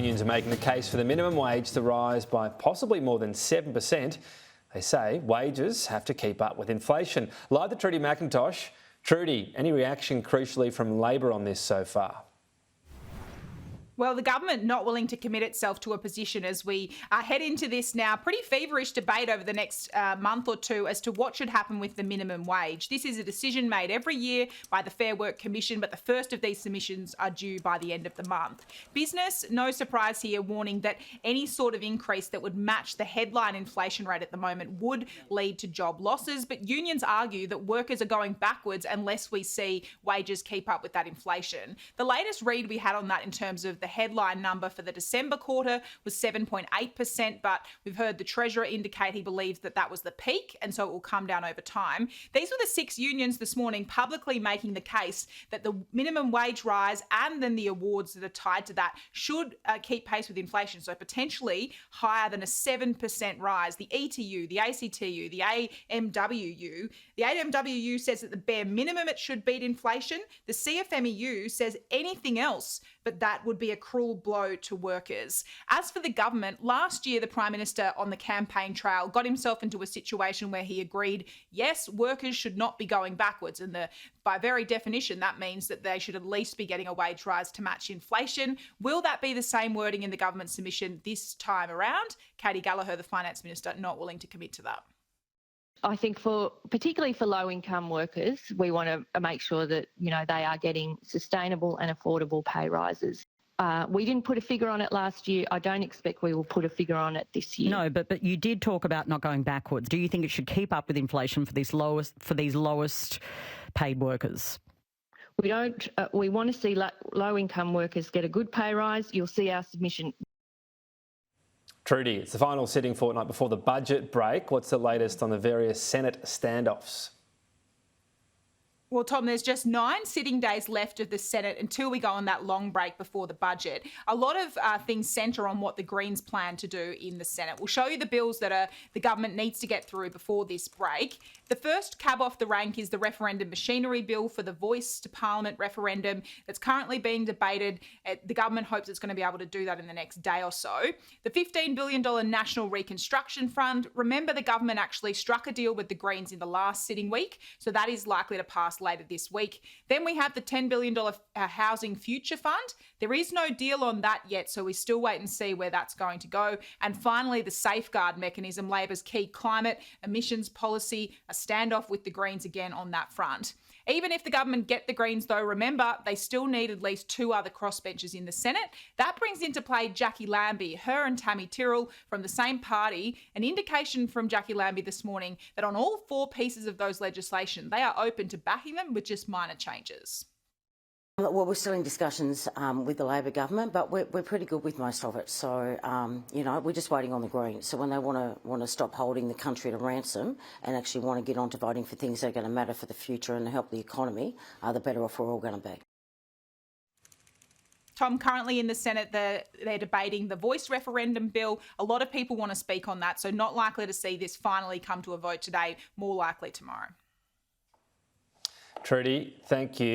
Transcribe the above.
Unions are making the case for the minimum wage to rise by possibly more than 7%. They say wages have to keep up with inflation. Live to Trudy McIntosh. Trudy, any reaction crucially from Labor on this so far? Well, the government not willing to commit itself to a position as we head into this now pretty feverish debate over the next month or two as to what should happen with the minimum wage. This is a decision made every year by the Fair Work Commission, but the first of these submissions are due by the end of the month. Business, no surprise here, warning that any sort of increase that would match the headline inflation rate at the moment would lead to job losses. But unions argue that workers are going backwards unless we see wages keep up with that inflation. The latest read we had on that in terms of the headline number for the December quarter was 7.8%, but we've heard the Treasurer indicate he believes that that was the peak, and so it will come down over time. These were the 6 unions this morning publicly making the case that the minimum wage rise and then the awards that are tied to that should keep pace with inflation, so potentially higher than a 7% rise. The ETU, the ACTU, the AMWU. The AMWU says that the bare minimum it should beat inflation. The CFMEU says anything else, but that would be a cruel blow to workers. As for the government, last year the Prime Minister on the campaign trail got himself into a situation where he agreed, yes, workers should not be going backwards, and by very definition that means that they should at least be getting a wage rise to match inflation. Will that be the same wording in the government submission this time around? Katy Gallagher, the Finance Minister, not willing to commit to that. I think particularly for low-income workers, we want to make sure that, they are getting sustainable and affordable pay rises. We didn't put a figure on it last year. I don't expect we will put a figure on it this year. No, but you did talk about not going backwards. Do you think it should keep up with inflation for these lowest paid workers? We don't. We want to see low-income workers get a good pay rise. You'll see our submission. Trudy, it's the final sitting fortnight before the budget break. What's the latest on the various Senate standoffs? Well, Tom, there's just 9 sitting days left of the Senate until we go on that long break before the budget. A lot of things centre on what the Greens plan to do in the Senate. We'll show you the bills that the government needs to get through before this break. The first cab off the rank is the referendum machinery bill for the Voice to Parliament referendum that's currently being debated. The government hopes it's going to be able to do that in the next day or so. The $15 billion National Reconstruction Fund. Remember, the government actually struck a deal with the Greens in the last sitting week, so that is likely to pass later this week. Then we have the $10 billion Housing Future Fund. There is no deal on that yet, so we still wait and see where that's going to go. And finally, the Safeguard Mechanism, Labor's key climate emissions policy, a standoff with the Greens again on that front. Even if the government get the Greens, though, remember, they still need at least 2 other crossbenchers in the Senate. That brings into play Jackie Lambie, her and Tammy Tyrrell from the same party. An indication from Jackie Lambie this morning that on all 4 pieces of those legislation, they are open to backing them with just minor changes. Well, we're still in discussions with the Labor government, but we're pretty good with most of it. So, we're just waiting on the Greens. So when they want to stop holding the country to ransom and actually want to get on to voting for things that are going to matter for the future and help the economy, the better off we're all going to be. Tom, currently in the Senate, they're debating the Voice referendum bill. A lot of people want to speak on that, so not likely to see this finally come to a vote today, more likely tomorrow. Trudy, thank you.